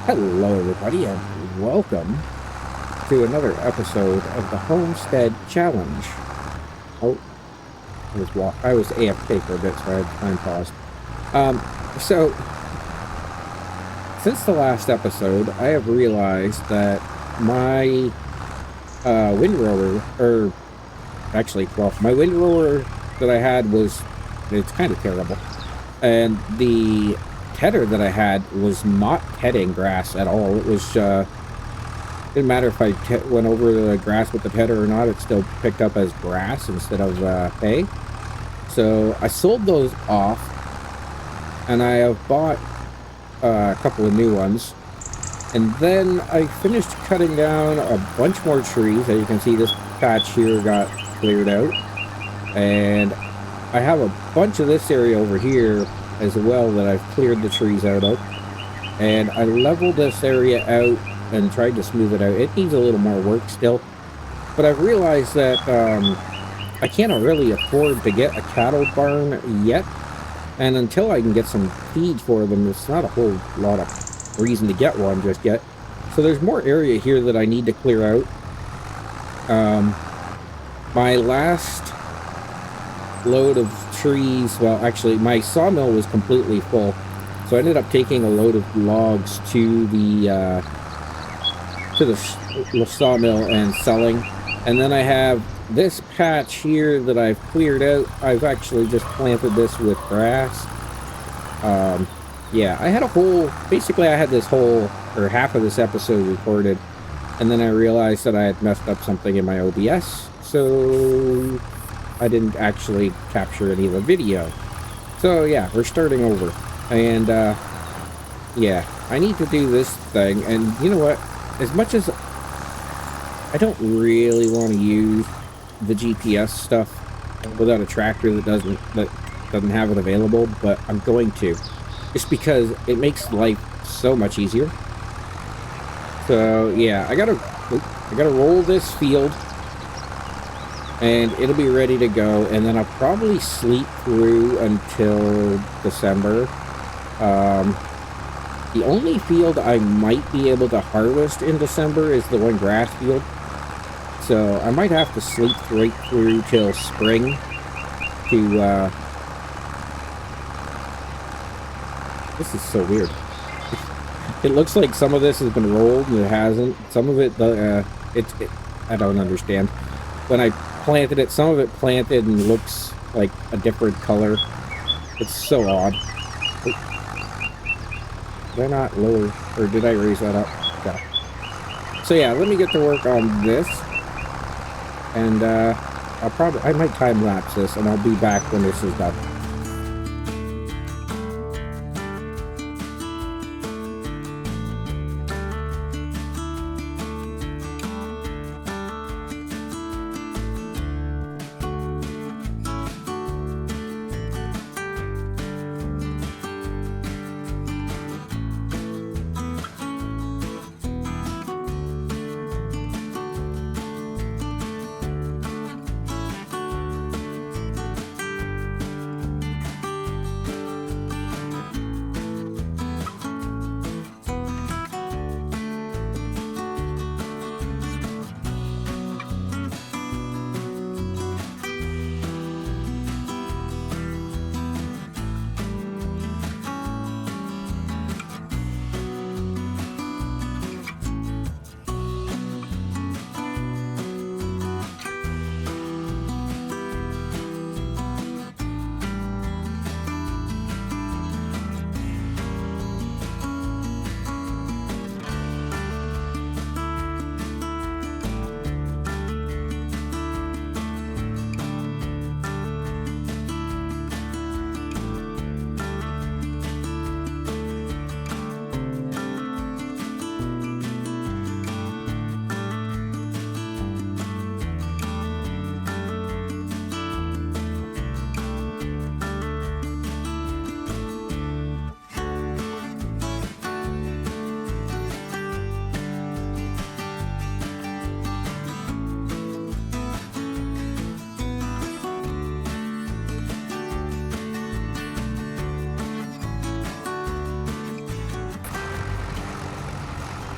Hello, everybody, and welcome to another episode of the Homestead Challenge. Oh, I was AFK for a bit, so I had time paused. So since the last episode, I have realized that my windrower, or actually, well, my windrower that I had it's kind of terrible, and the tedder that I had was not heading grass at all. It was didn't matter if I went over the grass with the tedder or not, it still picked up as grass instead of hay. So I sold those off, and I have bought a couple of new ones. And then I finished cutting down a bunch more trees. As you can see, this patch here got cleared out, and I have a bunch of this area over here as well that I've cleared the trees out of, and I leveled this area out and tried to smooth it out. It needs a little more work still, but I've realized that I can't really afford to get a cattle barn yet, and until I can get some feed for them, it's not a whole lot of reason to get one just yet. So there's more area here that I need to clear out. My last load of trees, well, actually my sawmill was completely full, so I ended up taking a load of logs to the sawmill and selling. And then I have this patch here that I've cleared out. I've actually just planted this with grass. Yeah, I had basically I had this whole, or half of this episode recorded, and then I realized that I had messed up something in my OBS, so I didn't actually capture any of the video. So yeah, we're starting over. And yeah, I need to do this thing. And you know what? As much as I don't really want to use the GPS stuff without a tractor that doesn't have it available, but I'm going to, just because it makes life so much easier. So yeah, I gotta roll this field, and it'll be ready to go, and then I'll probably sleep through until December. The only field I might be able to harvest in December is the one grass field, so I might have to sleep right through till spring to, this is so weird. It looks like some of this has been rolled and it hasn't. Some of it, I don't understand. When I planted it, some of it planted and looks like a different color. It's so odd. Did I not lower, or did I raise that up? Yeah. So yeah, let me get to work on this, and I might time lapse this, and I'll be back when this is done.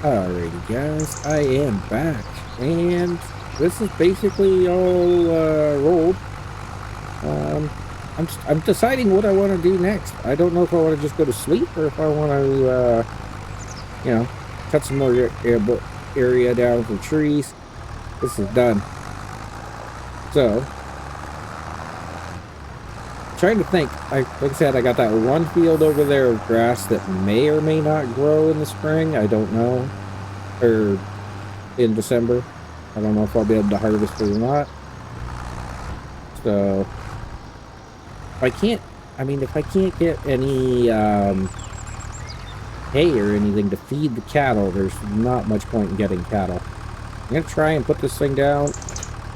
Alrighty, guys, I am back, and this is basically all rolled. I'm deciding what I want to do next. I don't know if I want to just go to sleep or if I want to, you know, cut some more area down for trees. This is done. So, trying to think. Like I said, I got that one field over there of grass that may or may not grow in the spring. I don't know. Or in December. I don't know if I'll be able to harvest it or not. So, if I can't get any hay or anything to feed the cattle, there's not much point in getting cattle. I'm gonna try and put this thing down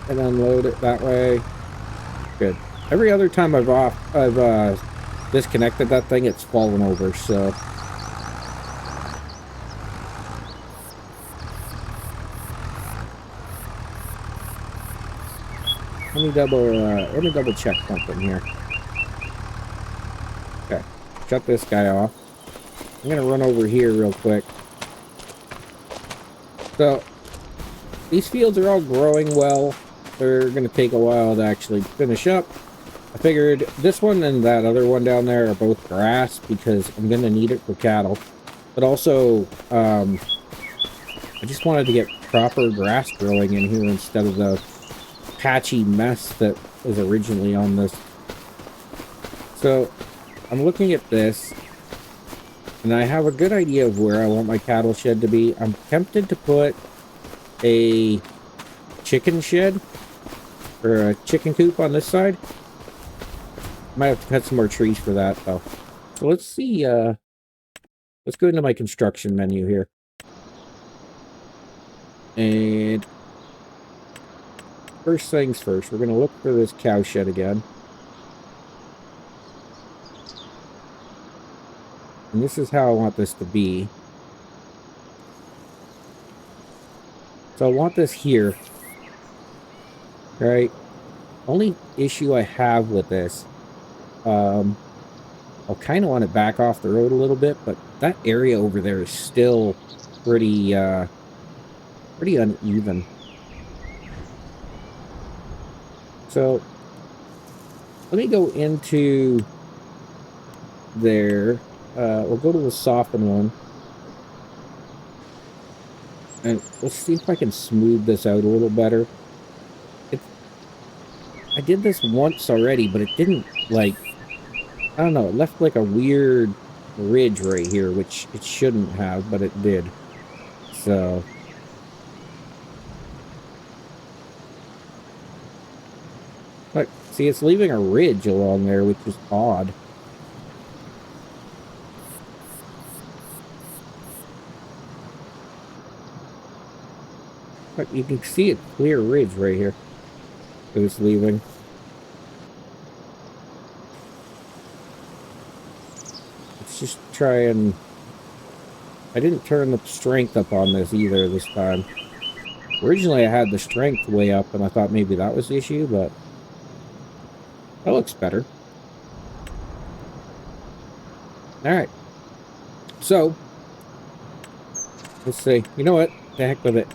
and unload it that way. Good. Every other time I've disconnected that thing, it's fallen over, so. Let me double check something here. Okay, shut this guy off. I'm gonna run over here real quick. So, these fields are all growing well. They're gonna take a while to actually finish up. I figured this one and that other one down there are both grass because I'm gonna need it for cattle. But also, I just wanted to get proper grass growing in here instead of the patchy mess that was originally on this. So, I'm looking at this, and I have a good idea of where I want my cattle shed to be. I'm tempted to put a chicken shed, or a chicken coop on this side. Might have to cut some more trees for that, though. So let's see, let's go into my construction menu here. And first things first, we're going to look for this cow shed again. And this is how I want this to be. So I want this here. Right? Only issue I have with this, I'll kind of want to back off the road a little bit, but that area over there is still pretty uneven. So let me go into there. We'll go to the soften one. And we'll see if I can smooth this out a little better. I did this once already, but it didn't, like, I don't know, it left like a weird ridge right here, which it shouldn't have, but it did. So. Look, see, it's leaving a ridge along there, which is odd. Look, you can see a clear ridge right here that it's leaving. Let's just try and... I didn't turn the strength up on this either this time. Originally I had the strength way up and I thought maybe that was the issue, but that looks better. Alright. So, let's see. You know what? The heck with it.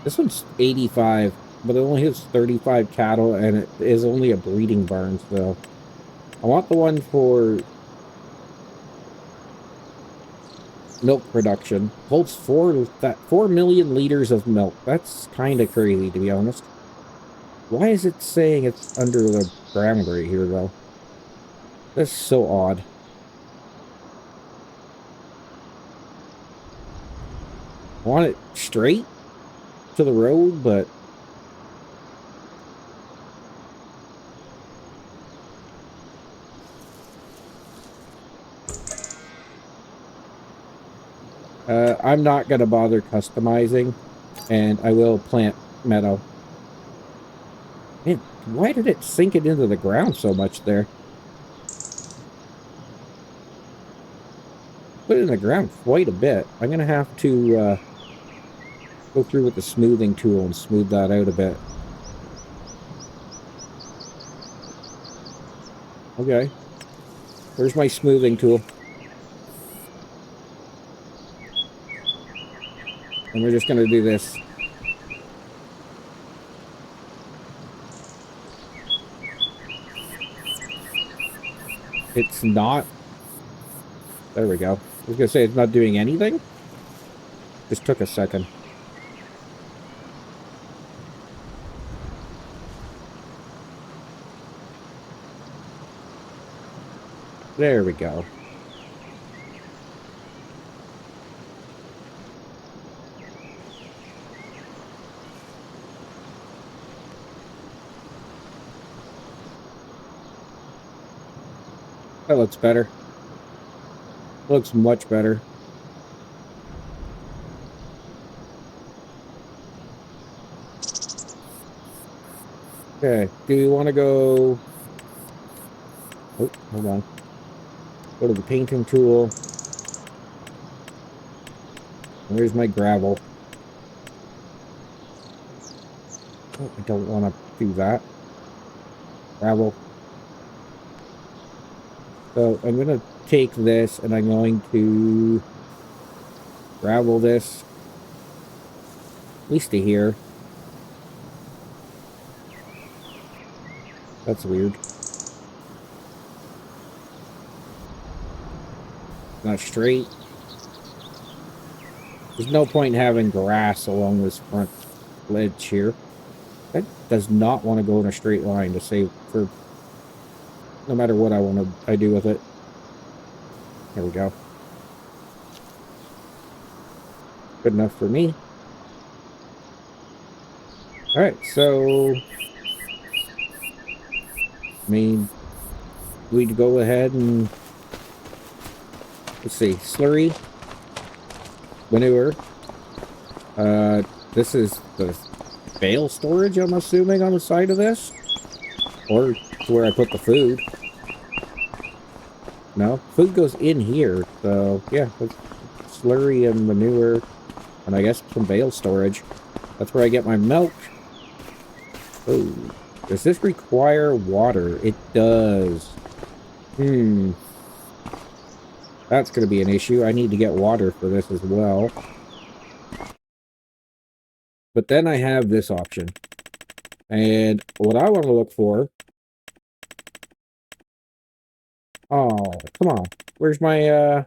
This one's 85, but it only has 35 cattle, and it is only a breeding barn, so I want the one for milk production. Holds 4 million liters of milk. That's kind of crazy, to be honest. Why is it saying it's under the ground right here, though? That's so odd. I want it straight to the road, but I'm not going to bother customizing, and I will plant meadow. Man, why did it sink it into the ground so much there? Put it in the ground quite a bit. I'm going to have to go through with the smoothing tool and smooth that out a bit. Okay. Where's my smoothing tool? And we're just going to do this. It's not. There we go. I was going to say it's not doing anything. Just took a second. There we go. That looks better. Looks much better. Okay, do we want to go... Oh, hold on. Go to the painting tool. Where's my gravel? Oh, I don't want to do that. Gravel. So I'm going to take this and I'm going to gravel this at least to here. That's weird. Not straight. There's no point in having grass along this front ledge here. That does not want to go in a straight line to save for no matter what I do with it. There we go. Good enough for me. Alright, so I mean, we'd go ahead and let's see, slurry, manure. This is the bale storage, I'm assuming, on the side of this, or where I put the food. No, food goes in here, so yeah, slurry and manure, and I guess some bale storage. That's where I get my milk. Oh, does this require water? It does. That's going to be an issue. I need to get water for this as well. But then I have this option. And what I want to look for... Oh, come on. Where's my,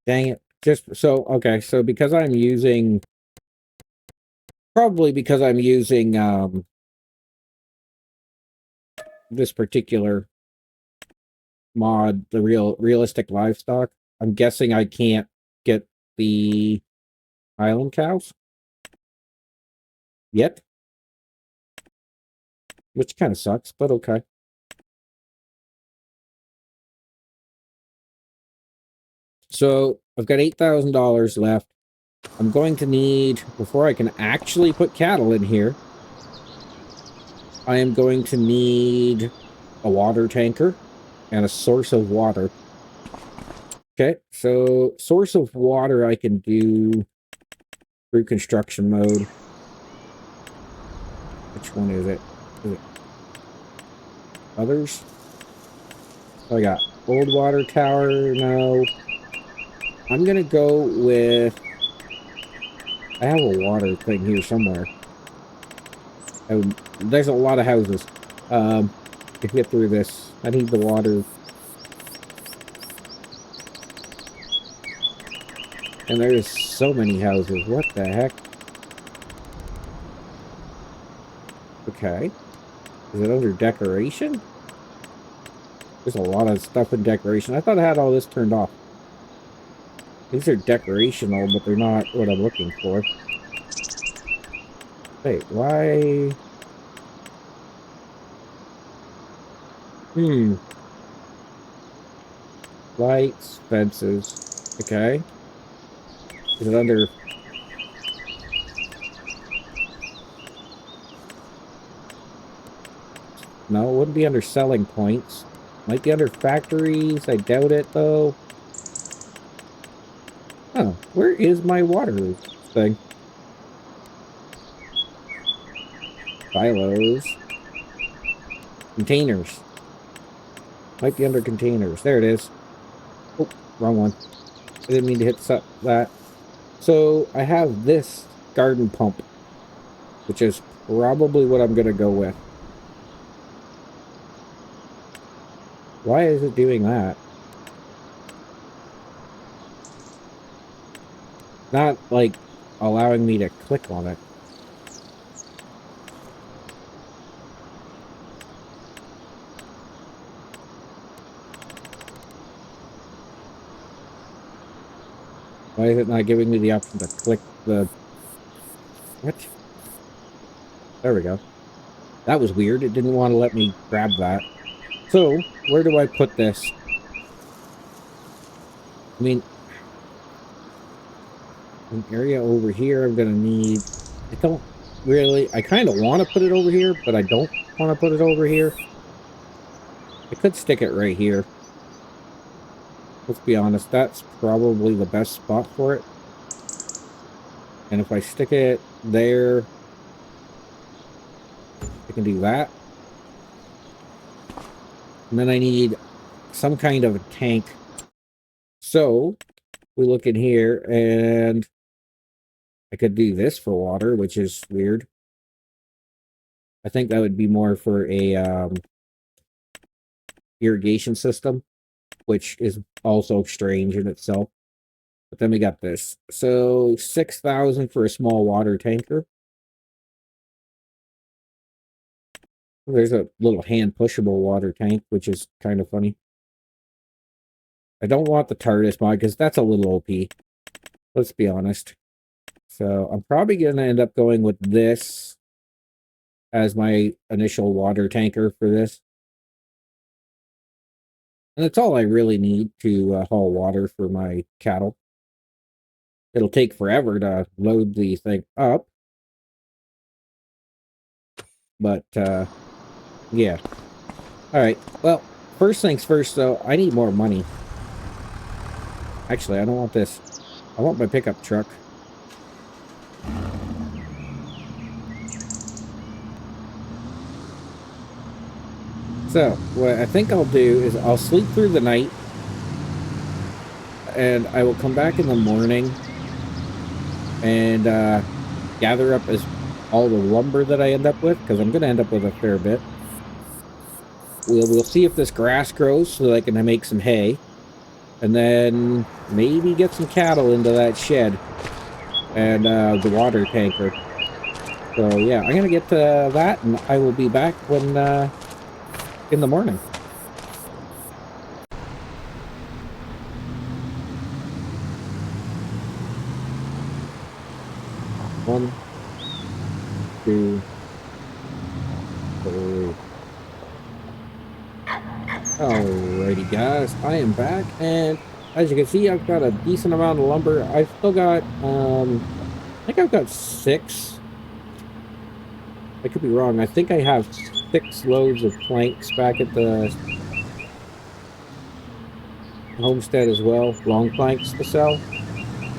Dang it. Just so, okay, so because I'm using... Probably because I'm using, this particular mod, the realistic livestock, I'm guessing I can't get the island cows yet, which kind of sucks, but okay. So I've got $8,000 left. I'm going to need, before I can actually put cattle in here, I am going to need a water tanker and a source of water. Okay, so source of water I can do through construction mode. Which one is it? Is it others? I got old water tower. No. I'm gonna go with... I have a water thing here somewhere. There's a lot of houses. To get through this, I need the water. And there's so many houses. What the heck? Okay. Is it under decoration? There's a lot of stuff in decoration. I thought I had all this turned off. These are decorational, but they're not what I'm looking for. Wait, why? Lights, fences. Okay. Is it under... No, it wouldn't be under selling points. Might be under factories. I doubt it, though. Oh, where is my water thing? Silos. Containers. Might be under containers. There it is. Oh, wrong one. I didn't mean to hit that. So I have this garden pump, which is probably what I'm going to go with. Why is it doing that? Not like allowing me to click on it. Why is it not giving me the option to click the... What? There we go. That was weird. It didn't want to let me grab that. So, where do I put this? I mean, an area over here I'm going to need... I don't really... I kind of want to put it over here, but I don't want to put it over here. I could stick it right here. Let's be honest, that's probably the best spot for it. And if I stick it there, I can do that. And then I need some kind of a tank. So we look in here and I could do this for water, which is weird. I think that would be more for a irrigation system, which is also strange in itself. But then we got this. So 6,000 for a small water tanker. There's a little hand pushable water tank, which is kind of funny. I don't want the TARDIS mod because that's a little OP. Let's be honest. So I'm probably going to end up going with this as my initial water tanker for this. And that's all I really need to haul water for my cattle. It'll take forever to load the thing up. But, yeah. Alright, well, first things first, though, I need more money. Actually, I don't want this. I want my pickup truck. So, what I think I'll do is I'll sleep through the night. And I will come back in the morning and gather up all the lumber that I end up with, because I'm going to end up with a fair bit. We'll see if this grass grows so that I can make some hay. And then maybe get some cattle into that shed. And the water tanker. So yeah, I'm going to get to that, and I will be back when in the morning. One, two, three. Alrighty, guys, I am back, and as you can see, I've got a decent amount of lumber. I've still got, I think I've got 6. I could be wrong. I think I have 6 loads of planks back at the Homestead as well, long planks to sell.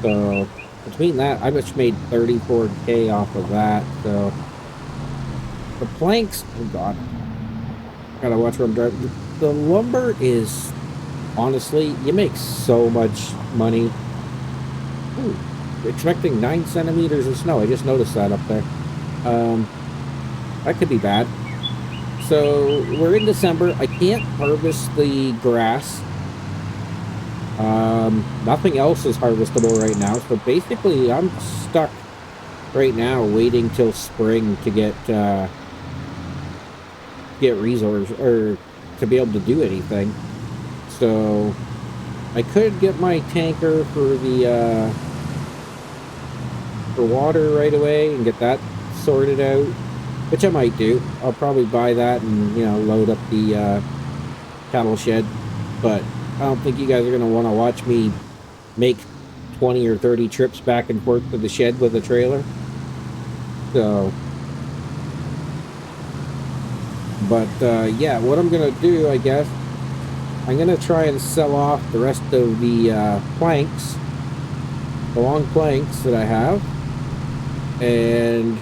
So between that, I just made 34K off of that. So the planks, oh god, gotta watch where I'm driving. The lumber is, honestly, you make so much money. Ooh, expecting 9 centimeters of snow. I just noticed that up there. That could be bad. So we're in December. I can't harvest the grass. Nothing else is harvestable right now. So basically, I'm stuck right now waiting till spring to get resource, or to be able to do anything. So I could get my tanker for the for water right away and get that sorted out, which I might do. I'll probably buy that and, you know, load up the cattle shed. But I don't think you guys are going to want to watch me make 20 or 30 trips back and forth to the shed with a trailer. So, but yeah, what I'm going to do, I guess, I'm going to try and sell off the rest of the planks, the long planks that I have. And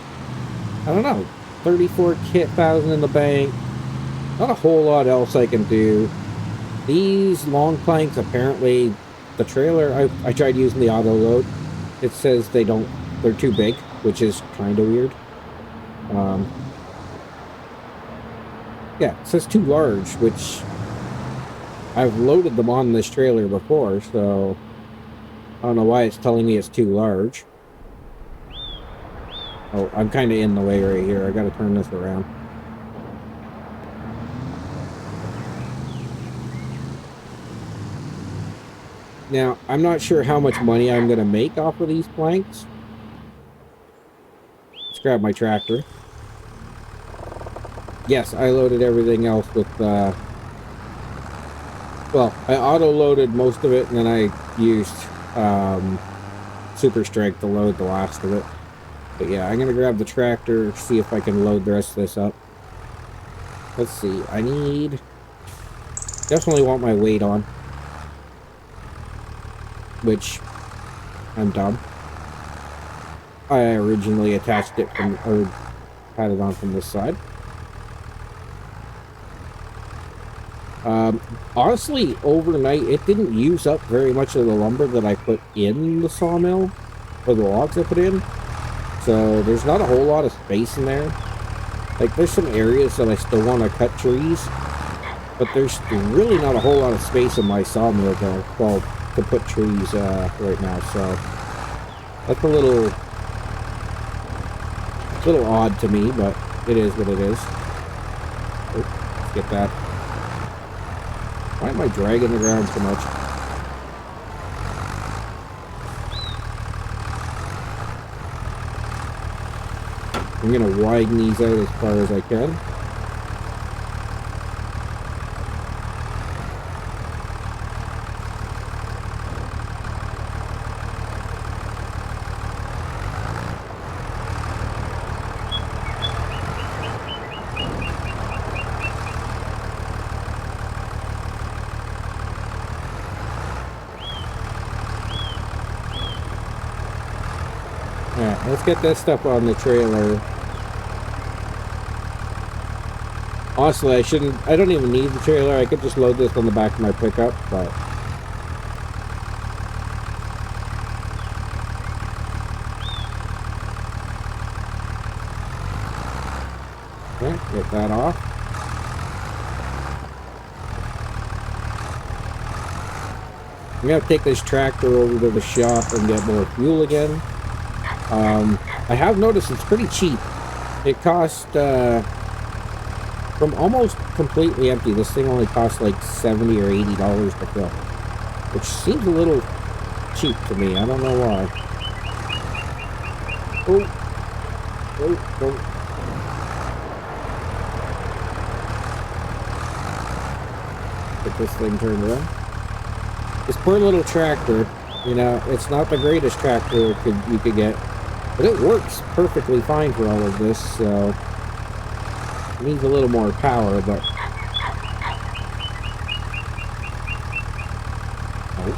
I don't know, 34,000 in the bank. Not a whole lot else I can do. These long planks, apparently, the trailer, I tried using the auto load. It says they're too big, which is kind of weird. Um, yeah, it says too large, which I've loaded them on this trailer before, so I don't know why it's telling me it's too large. Oh, I'm kind of in the way right here. I got to turn this around. Now, I'm not sure how much money I'm going to make off of these planks. Let's grab my tractor. Yes, I loaded everything else with, well, I auto-loaded most of it, and then I used Super Strength to load the last of it. But yeah, I'm going to grab the tractor, see if I can load the rest of this up. Let's see, I need... Definitely want my weight on. Which, I'm dumb. I originally attached it from, or had it on from this side. Honestly, overnight, it didn't use up very much of the lumber that I put in the sawmill, or the logs I put in. So there's not a whole lot of space in there. Like, there's some areas that I still want to cut trees, but there's really not a whole lot of space in my sawmill to put trees right now. So that's a little odd to me, but it is what it is. Oh, let's get that. Why am I dragging the ground so much? I'm gonna widen these out as far as I can. Alright, let's get that stuff on the trailer. Honestly, I don't even need the trailer. I could just load this on the back of my pickup, but... Okay, get that off. I'm gonna take this tractor over to the shop and get more fuel again. I have noticed it's pretty cheap. It cost, from almost completely empty, this thing only costs like $70 or $80 to fill. Which seems a little cheap to me. I don't know why. Oh. Oh. Get this thing turned around. This poor little tractor, you know, it's not the greatest tractor you could get. But it works perfectly fine for all of this, so... It needs a little more power, but... Oh.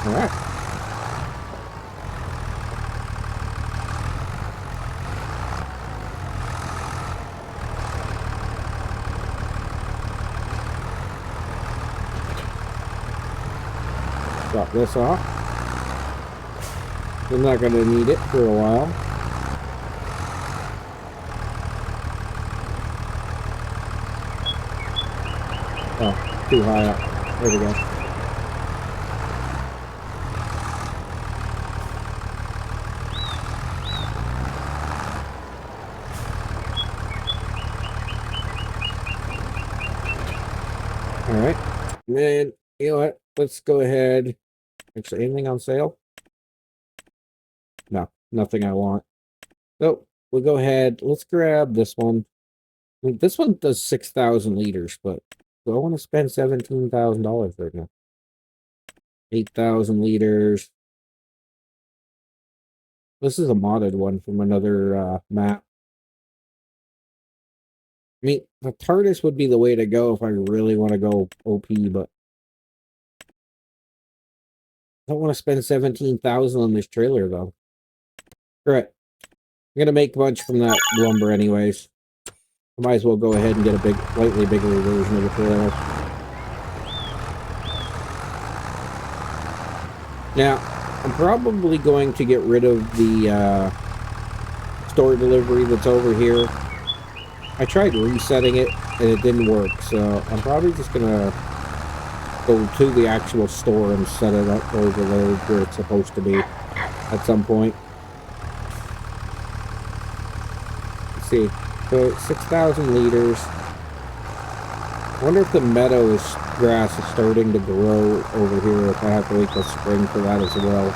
Alright. Drop this off. I'm not going to need it for a while. Oh, too high up. There we go. Alright. And then, you know what? Let's go ahead. Actually, anything on sale? No, nothing I want. So, we'll go ahead. Let's grab this one. I mean, this one does 6,000 liters, but do I want to spend $17,000 right now? 8,000 liters. This is a modded one from another map. I mean, the TARDIS would be the way to go if I really want to go OP, but don't want to spend 17,000 on this trailer though. All right, I'm gonna make a bunch from that lumber anyways. I might as well go ahead and get a slightly bigger version of the trailer. Now, I'm probably going to get rid of the store delivery that's over here. I tried resetting it and it didn't work, so I'm probably just gonna go to the actual store and set it up over there where it's supposed to be at some point. Let's see. So 6,000 liters. I wonder if the meadow grass is starting to grow over here, if I have to wait till spring for that as well.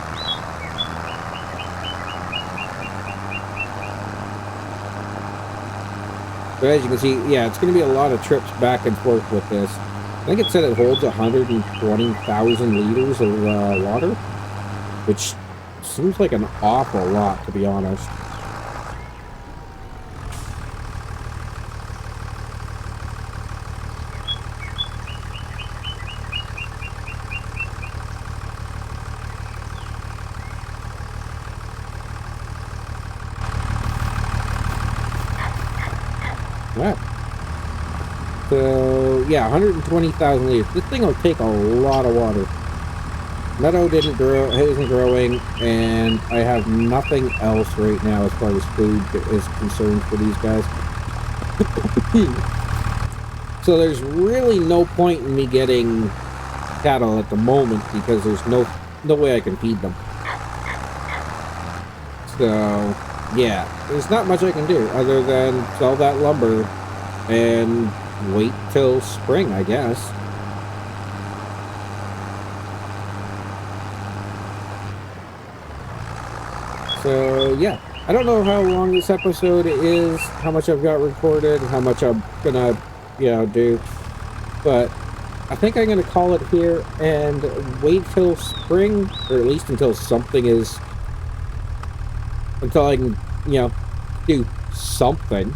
So as you can see, yeah, it's going to be a lot of trips back and forth with this. I think it said it holds 120,000 liters of water, which seems like an awful lot, to be honest. Right. So, yeah, 120,000 liters. This thing will take a lot of water. Meadow isn't growing, and I have nothing else right now as far as food is concerned for these guys. So there's really no point in me getting cattle at the moment because there's no way I can feed them. So, yeah, there's not much I can do other than sell that lumber and wait till spring, I guess. So, yeah, I don't know how long this episode is, how much I've got recorded, how much I'm gonna, do, but I think I'm gonna call it here and wait till spring, or at least until something is, until I can, do something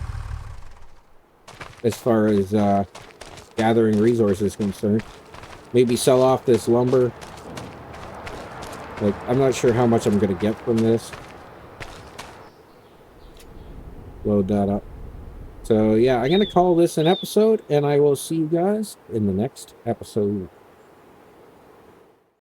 as far as gathering resources concerned. Maybe sell off this lumber. Like, I'm not sure how much I'm gonna get from this. Load that up. So yeah, I'm gonna call this an episode, and I will see you guys in the next episode.